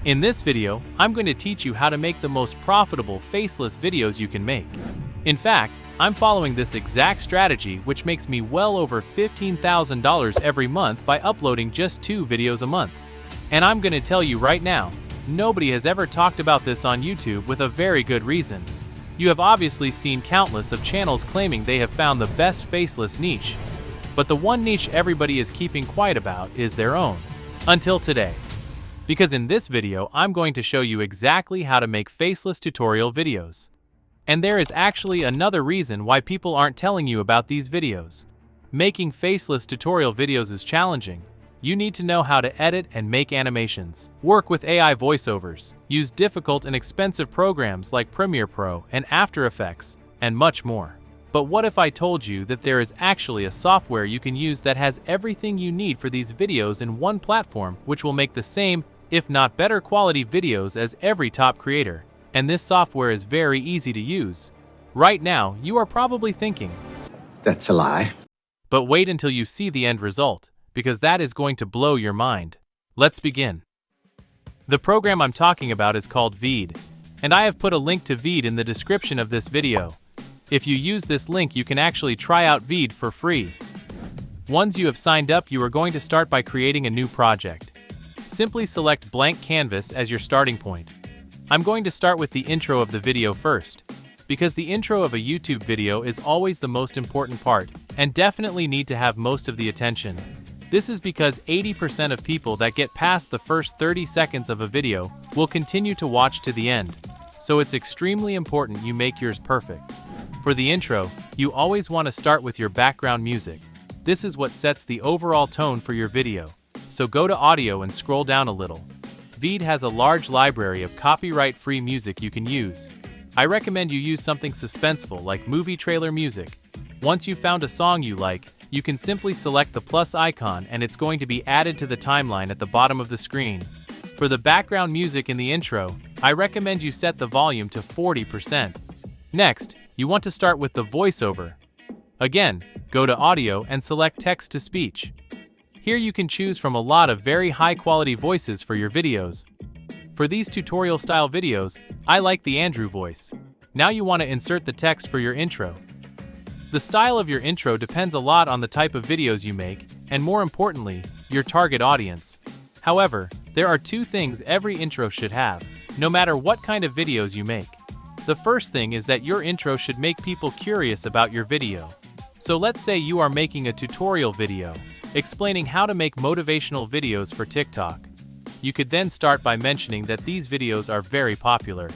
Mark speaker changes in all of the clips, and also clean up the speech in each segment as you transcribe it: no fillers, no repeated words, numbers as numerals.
Speaker 1: In this video, I'm going to teach you how to make the most profitable faceless videos you can make. In fact, I'm following this exact strategy, which makes me well over $15,000 every month by uploading just 2 videos a month. And I'm going to tell you right now, nobody has ever talked about this on YouTube with a very good reason. You have obviously seen countless of channels claiming they have found the best faceless niche. But the one niche everybody is keeping quiet about is their own. Until today. Because in this video, I'm going to show you exactly how to make faceless tutorial videos. And there is actually another reason why people aren't telling you about these videos. Making faceless tutorial videos is challenging. You need to know how to edit and make animations, work with AI voiceovers, use difficult and expensive programs like Premiere Pro and After Effects, and much more. But what if I told you that there is actually a software you can use that has everything you need for these videos in one platform, which will make the same, if not better quality videos as every top creator? And this software is very easy to use. Right now, you are probably thinking,
Speaker 2: "That's a lie."
Speaker 1: But wait until you see the end result, because that is going to blow your mind. Let's begin. The program I'm talking about is called Veed, and I have put a link to Veed in the description of this video. If you use this link, you can actually try out Veed for free. Once you have signed up, you are going to start by creating a new project. Simply select blank canvas as your starting point. I'm going to start with the intro of the video first, because the intro of a YouTube video is always the most important part, and definitely need to have most of the attention. This is because 80% of people that get past the first 30 seconds of a video will continue to watch to the end, so it's extremely important you make yours perfect. For the intro, you always want to start with your background music. This is what sets the overall tone for your video. So go to audio and scroll down a little. Veed has a large library of copyright-free music you can use. I recommend you use something suspenseful like movie trailer music. Once you've found a song you like, you can simply select the plus icon and it's going to be added to the timeline at the bottom of the screen. For the background music in the intro, I recommend you set the volume to 40%. Next, you want to start with the voiceover. Again, go to audio and select text to speech. Here you can choose from a lot of very high-quality voices for your videos. For these tutorial-style videos, I like the Andrew voice. Now you want to insert the text for your intro. The style of your intro depends a lot on the type of videos you make, and more importantly, your target audience. However, there are 2 things every intro should have, no matter what kind of videos you make. The first thing is that your intro should make people curious about your video. So let's say you are making a tutorial video, explaining how to make motivational videos for TikTok. You could then start by mentioning that these videos are very popular.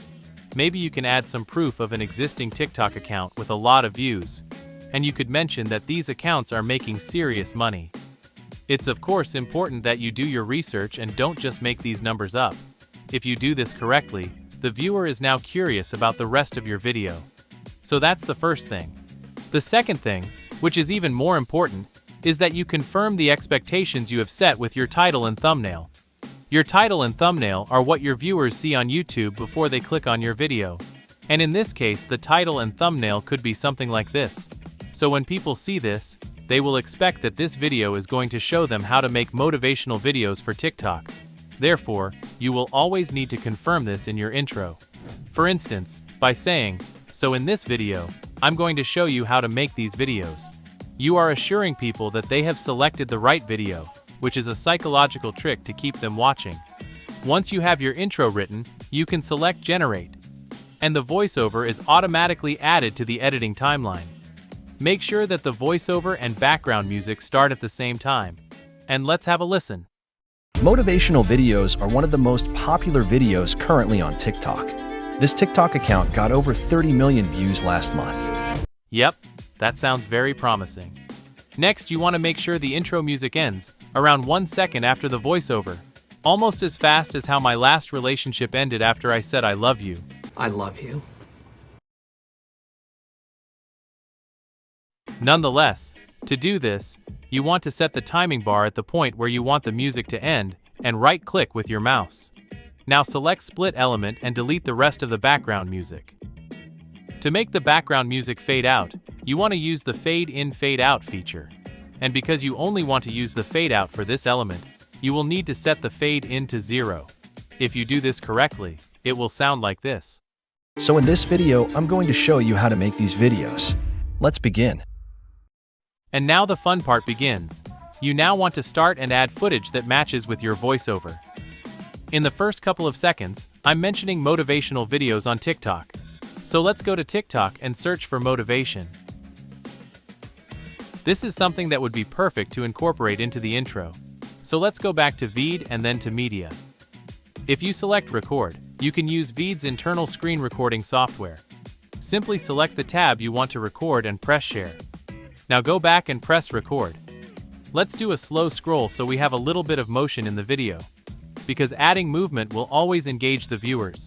Speaker 1: Maybe you can add some proof of an existing TikTok account with a lot of views. And you could mention that these accounts are making serious money. It's of course important that you do your research and don't just make these numbers up. If you do this correctly, the viewer is now curious about the rest of your video. So that's the first thing. The second thing, which is even more important, is that you confirm the expectations you have set with your title and thumbnail. Your title and thumbnail are what your viewers see on YouTube before they click on your video. And in this case, the title and thumbnail could be something like this. So when people see this, they will expect that this video is going to show them how to make motivational videos for TikTok. Therefore, you will always need to confirm this in your intro. For instance, by saying, "So in this video, I'm going to show you how to make these videos." You are assuring people that they have selected the right video, which is a psychological trick to keep them watching. Once you have your intro written, you can select Generate, and the voiceover is automatically added to the editing timeline. Make sure that the voiceover and background music start at the same time. And let's have a listen.
Speaker 3: Motivational videos are one of the most popular videos currently on TikTok. This TikTok account got over 30 million views last month.
Speaker 1: Yep, that sounds very promising. Next, you want to make sure the intro music ends around 1 second after the voiceover, almost as fast as how my last relationship ended after I said I love you.
Speaker 2: I love you.
Speaker 1: Nonetheless, to do this, you want to set the timing bar at the point where you want the music to end and right-click with your mouse. Now select Split Element and delete the rest of the background music. To make the background music fade out, you want to use the Fade In Fade Out feature. And because you only want to use the fade out for this element, you will need to set the fade in to 0. If you do this correctly, it will sound like this.
Speaker 3: So in this video, I'm going to show you how to make these videos. Let's begin.
Speaker 1: And now the fun part begins. You now want to start and add footage that matches with your voiceover. In the first couple of seconds, I'm mentioning motivational videos on TikTok. So let's go to TikTok and search for motivation. This is something that would be perfect to incorporate into the intro. So let's go back to Veed and then to Media. If you select Record, you can use Veed's internal screen recording software. Simply select the tab you want to record and press Share. Now go back and press Record. Let's do a slow scroll so we have a little bit of motion in the video, because adding movement will always engage the viewers.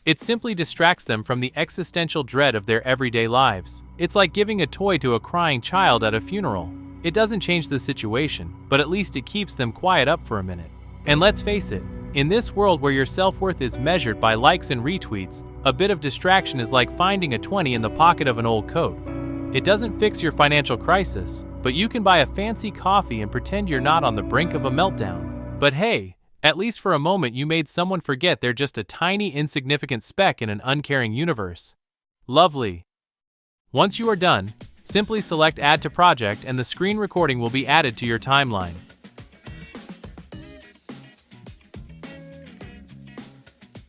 Speaker 1: It simply distracts them from the existential dread of their everyday lives. It's like giving a toy to a crying child at a funeral. It doesn't change the situation, but at least it keeps them quiet up for a minute. And let's face it, in this world where your self-worth is measured by likes and retweets, a bit of distraction is like finding a 20 in the pocket of an old coat. It doesn't fix your financial crisis, but you can buy a fancy coffee and pretend you're not on the brink of a meltdown. But hey, at least for a moment you made someone forget they're just a tiny insignificant speck in an uncaring universe. Lovely. Once you are done, simply select Add to Project and the screen recording will be added to your timeline.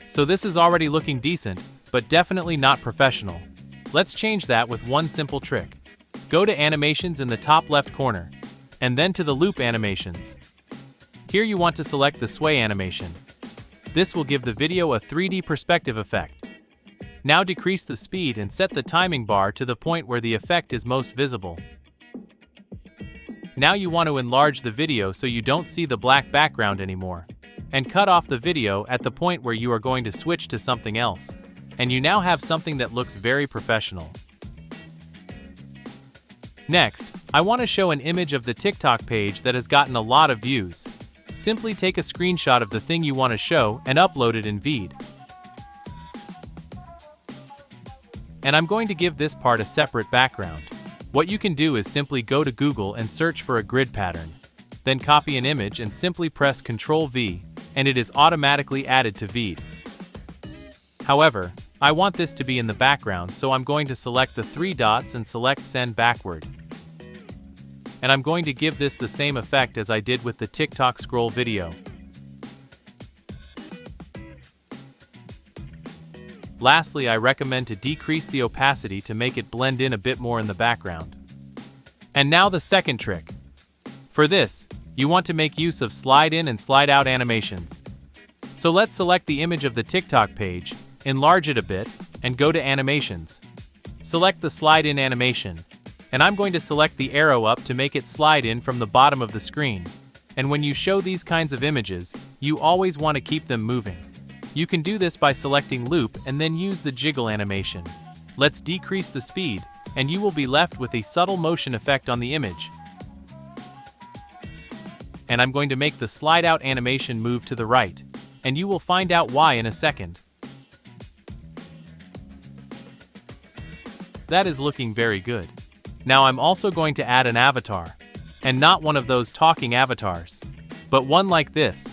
Speaker 1: So this is already looking decent, but definitely not professional. Let's change that with one simple trick. Go to Animations in the top left corner, and then to the Loop Animations. Here you want to select the Sway animation. This will give the video a 3D perspective effect. Now decrease the speed and set the timing bar to the point where the effect is most visible. Now you want to enlarge the video so you don't see the black background anymore, and cut off the video at the point where you are going to switch to something else. And you now have something that looks very professional. Next, I want to show an image of the TikTok page that has gotten a lot of views. Simply take a screenshot of the thing you want to show and upload it in Veed. And I'm going to give this part a separate background. What you can do is simply go to Google and search for a grid pattern. Then copy an image and simply press Ctrl-V, and it is automatically added to Veed. However, I want this to be in the background, so I'm going to select the three dots and select Send Backward. And I'm going to give this the same effect as I did with the TikTok scroll video. Lastly, I recommend to decrease the opacity to make it blend in a bit more in the background. And now the second trick. For this, you want to make use of slide in and slide out animations. So let's select the image of the TikTok page, enlarge it a bit, and go to Animations. Select the slide in animation. And I'm going to select the arrow up to make it slide in from the bottom of the screen. And when you show these kinds of images, you always want to keep them moving. You can do this by selecting Loop and then use the jiggle animation. Let's decrease the speed, and you will be left with a subtle motion effect on the image. And I'm going to make the slide out animation move to the right, and you will find out why in a second. That is looking very good. Now I'm also going to add an avatar, and not one of those talking avatars, but one like this.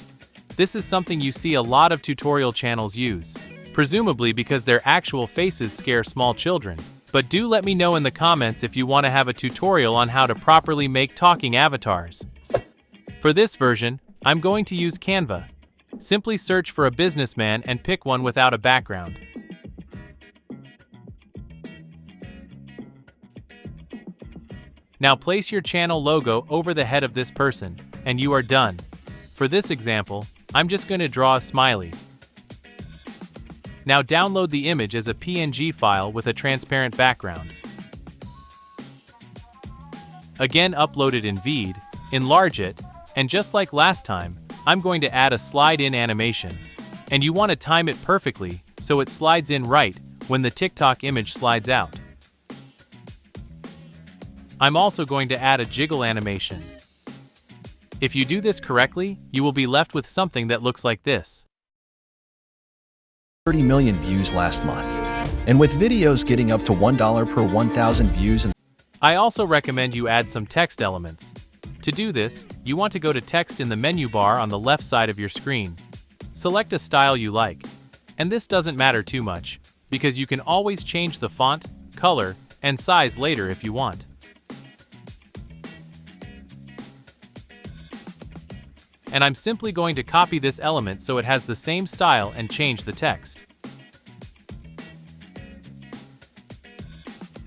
Speaker 1: This is something you see a lot of tutorial channels use, presumably because their actual faces scare small children. But do let me know in the comments if you want to have a tutorial on how to properly make talking avatars. For this version, I'm going to use Canva. Simply search for a businessman and pick one without a background. Now place your channel logo over the head of this person, and you are done. For this example, I'm just going to draw a smiley. Now download the image as a PNG file with a transparent background. Again, upload it in Veed, enlarge it, and just like last time, I'm going to add a slide-in animation. And you want to time it perfectly so it slides in right when the TikTok image slides out. I'm also going to add a jiggle animation. If you do this correctly, you will be left with something that looks like this.
Speaker 3: 30 million views last month. And with videos getting up to $1 per 1,000 views.
Speaker 1: I also recommend you add some text elements. To do this, you want to go to Text in the menu bar on the left side of your screen. select a style you like. And this doesn't matter too much, because you can always change the font, color, and size later if you want. And I'm simply going to copy this element so it has the same style and change the text.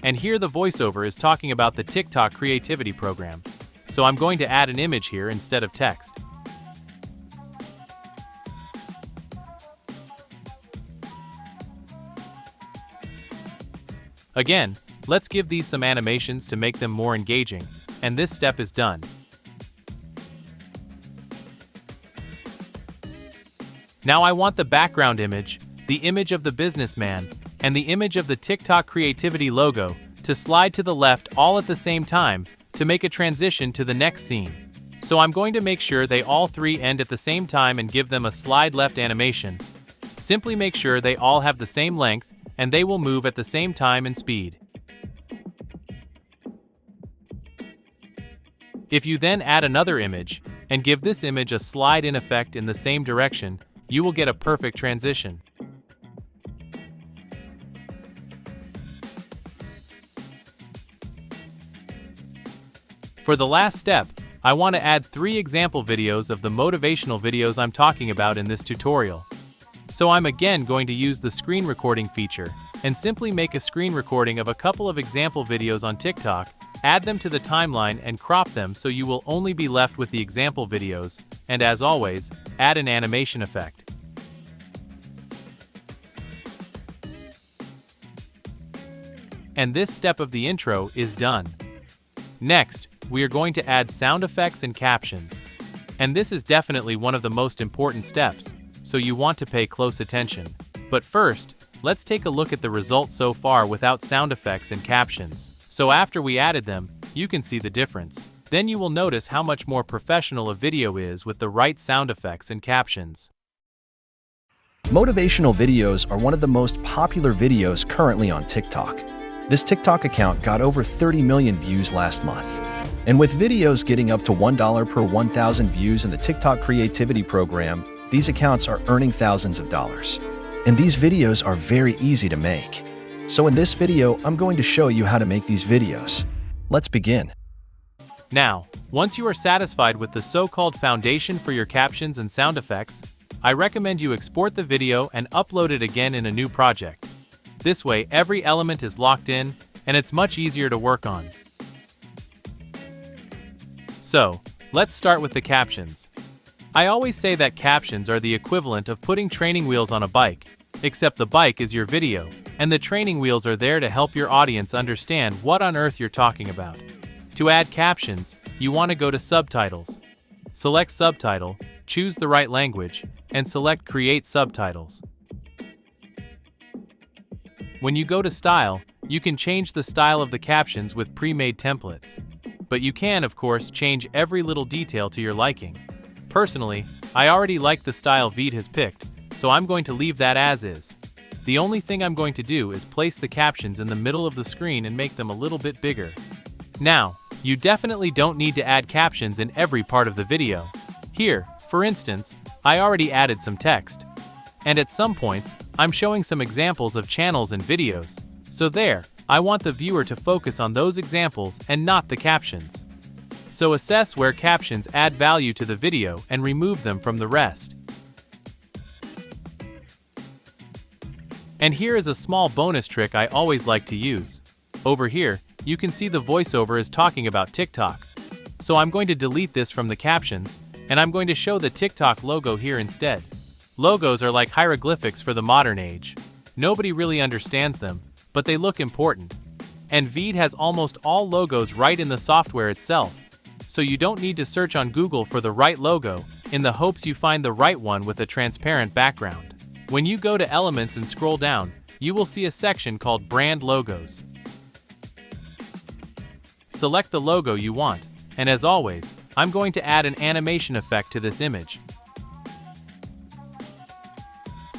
Speaker 1: And here the voiceover is talking about the TikTok creativity program. So I'm going to add an image here instead of text. Again, let's give these some animations to make them more engaging, and this step is done. Now I want the background image, the image of the businessman, and the image of the TikTok creativity logo to slide to the left all at the same time to make a transition to the next scene. So I'm going to make sure they all three end at the same time and give them a slide left animation. Simply make sure they all have the same length and they will move at the same time and speed. If you then add another image and give this image a slide in effect in the same direction, you will get a perfect transition. For the last step, I want to add 3 example videos of the motivational videos I'm talking about in this tutorial. So I'm again going to use the screen recording feature and simply make a screen recording of a couple of example videos on TikTok, add them to the timeline and crop them so you will only be left with the example videos, and as always, add an animation effect. And this step of the intro is done. Next, we are going to add sound effects and captions. And this is definitely one of the most important steps, so you want to pay close attention. But first, let's take a look at the results so far without sound effects and captions. So after we added them, you can see the difference. Then you will notice how much more professional a video is with the right sound effects and captions.
Speaker 3: Motivational videos are one of the most popular videos currently on TikTok. This TikTok account got over 30 million views last month. And with videos getting up to $1 per 1,000 views in the TikTok creativity program, these accounts are earning thousands of dollars. And these videos are very easy to make. So in this video, I'm going to show you how to make these videos. Let's begin.
Speaker 1: Now, once you are satisfied with the so-called foundation for your captions and sound effects, I recommend you export the video and upload it again in a new project. This way, every element is locked in, and it's much easier to work on. So, let's start with the captions. I always say that captions are the equivalent of putting training wheels on a bike, except the bike is your video, and the training wheels are there to help your audience understand what on earth you're talking about. To add captions, you want to go to Subtitles. Select Subtitle, choose the right language, and select Create Subtitles. When you go to Style, you can change the style of the captions with pre-made templates. But you can, of course, change every little detail to your liking. Personally, I already like the style Veed has picked, so I'm going to leave that as is. The only thing I'm going to do is place the captions in the middle of the screen and make them a little bit bigger. Now, you definitely don't need to add captions in every part of the video. Here, for instance, I already added some text. And at some points, I'm showing some examples of channels and videos. So there, I want the viewer to focus on those examples and not the captions. So assess where captions add value to the video and remove them from the rest. And here is a small bonus trick I always like to use. Over here, you can see the voiceover is talking about TikTok. So I'm going to delete this from the captions, and I'm going to show the TikTok logo here instead. Logos are like hieroglyphics for the modern age. Nobody really understands them, but they look important. And Veed has almost all logos right in the software itself. So you don't need to search on Google for the right logo, in the hopes you find the right one with a transparent background. When you go to Elements and scroll down, you will see a section called Brand Logos. Select the logo you want, and as always, I'm going to add an animation effect to this image.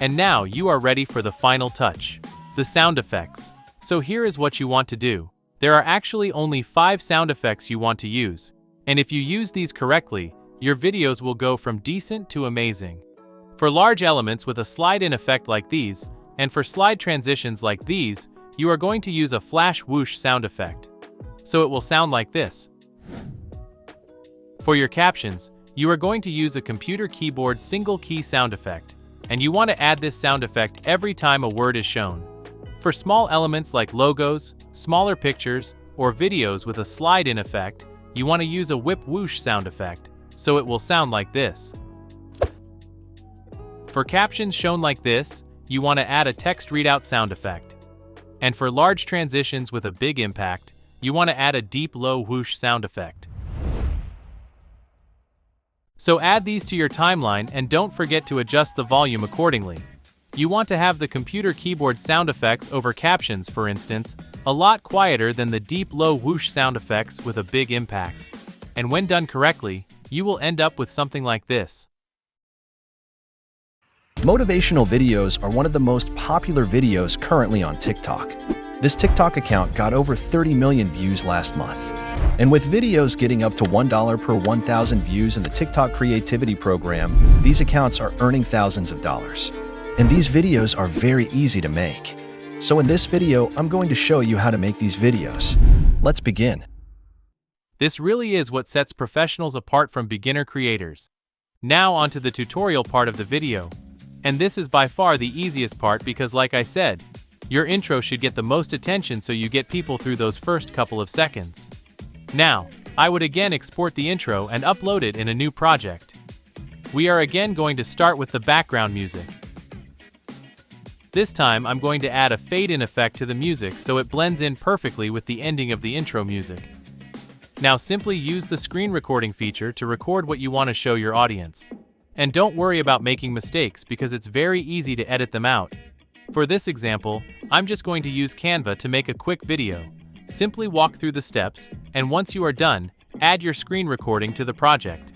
Speaker 1: And now you are ready for the final touch, the sound effects. So here is what you want to do. There are actually only 5 sound effects you want to use, and if you use these correctly, your videos will go from decent to amazing. For large elements with a slide-in effect like these, and for slide transitions like these, you are going to use a flash whoosh sound effect. So it will sound like this. For your captions, you are going to use a computer keyboard single key sound effect, and you want to add this sound effect every time a word is shown. For small elements like logos, smaller pictures, or videos with a slide-in effect, you want to use a whip whoosh sound effect, so it will sound like this. For captions shown like this, you want to add a text readout sound effect. And for large transitions with a big impact, you want to add a deep low whoosh sound effect. So add these to your timeline and don't forget to adjust the volume accordingly. You want to have the computer keyboard sound effects over captions, for instance, a lot quieter than the deep low whoosh sound effects with a big impact. And when done correctly, you will end up with something like this.
Speaker 3: Motivational videos are one of the most popular videos currently on TikTok. This TikTok account got over 30 million views last month. And with videos getting up to $1 per 1,000 views in the TikTok creativity program, these accounts are earning thousands of dollars. And these videos are very easy to make. So in this video, I'm going to show you how to make these videos. Let's begin.
Speaker 1: This really is what sets professionals apart from beginner creators. Now onto the tutorial part of the video. And this is by far the easiest part because, like I said, your intro should get the most attention so you get people through those first couple of seconds. Now, I would again export the intro and upload it in a new project. We are again going to start with the background music. This time I'm going to add a fade-in effect to the music so it blends in perfectly with the ending of the intro music. Now simply use the screen recording feature to record what you want to show your audience. And don't worry about making mistakes because it's very easy to edit them out. For this example, I'm just going to use Canva to make a quick video. Simply walk through the steps, and once you are done, add your screen recording to the project.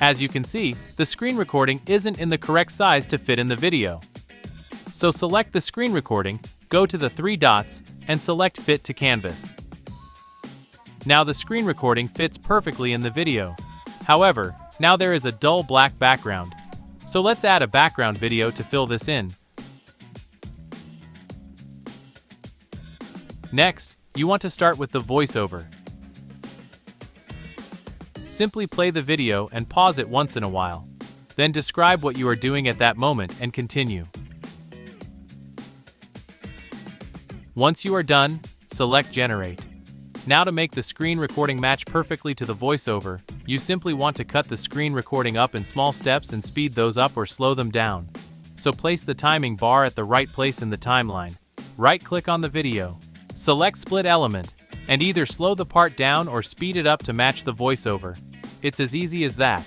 Speaker 1: As you can see, the screen recording isn't in the correct size to fit in the video. So select the screen recording, go to the three dots, and select Fit to Canvas. Now the screen recording fits perfectly in the video. However, now there is a dull black background. So let's add a background video to fill this in. Next, you want to start with the VoiceOver. Simply play the video and pause it once in a while. Then describe what you are doing at that moment and continue. Once you are done, select Generate. Now to make the screen recording match perfectly to the VoiceOver, you simply want to cut the screen recording up in small steps and speed those up or slow them down. So place the timing bar at the right place in the timeline. Right-click on the video. Select Split Element, and either slow the part down or speed it up to match the VoiceOver. It's as easy as that.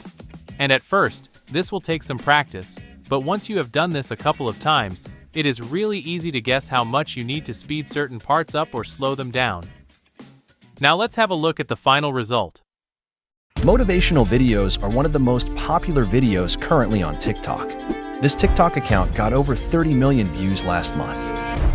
Speaker 1: And at first, this will take some practice, but once you have done this a couple of times, it is really easy to guess how much you need to speed certain parts up or slow them down. Now let's have a look at the final result.
Speaker 3: Motivational videos are one of the most popular videos currently on TikTok. This TikTok account got over 30 million views last month.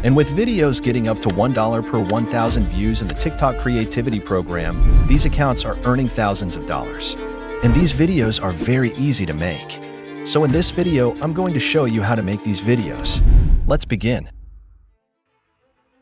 Speaker 3: And with videos getting up to $1 per 1,000 views in the TikTok creativity program, these accounts are earning thousands of dollars. And these videos are very easy to make. So in this video, I'm going to show you how to make these videos. Let's begin.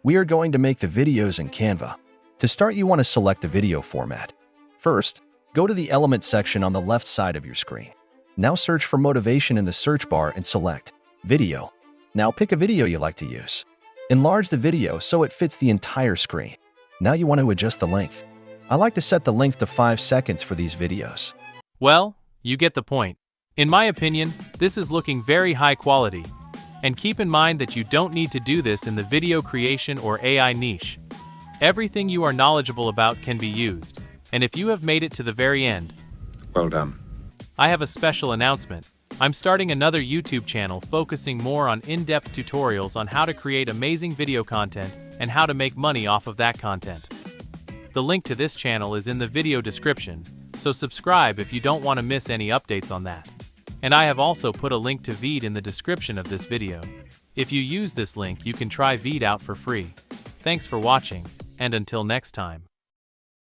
Speaker 3: We are going to make the videos in Canva. To start, you want to select the video format. First, go to the Element section on the left side of your screen. Now search for Motivation in the search bar and select Video. Now pick a video you like to use. Enlarge the video so it fits the entire screen. Now you want to adjust the length. I like to set the length to 5 seconds for these videos.
Speaker 1: Well, you get the point. In my opinion, this is looking very high quality. And keep in mind that you don't need to do this in the video creation or AI niche. Everything you are knowledgeable about can be used. And if you have made it to the very end,
Speaker 2: Well done.
Speaker 1: I have a special announcement. I'm starting another YouTube channel focusing more on in-depth tutorials on how to create amazing video content and how to make money off of that content. The link to this channel is in the video description, so subscribe if you don't want to miss any updates on that. And I have also put a link to Veed in the description of this video. If you use this link, you can try Veed out for free. Thanks for watching, and until next time.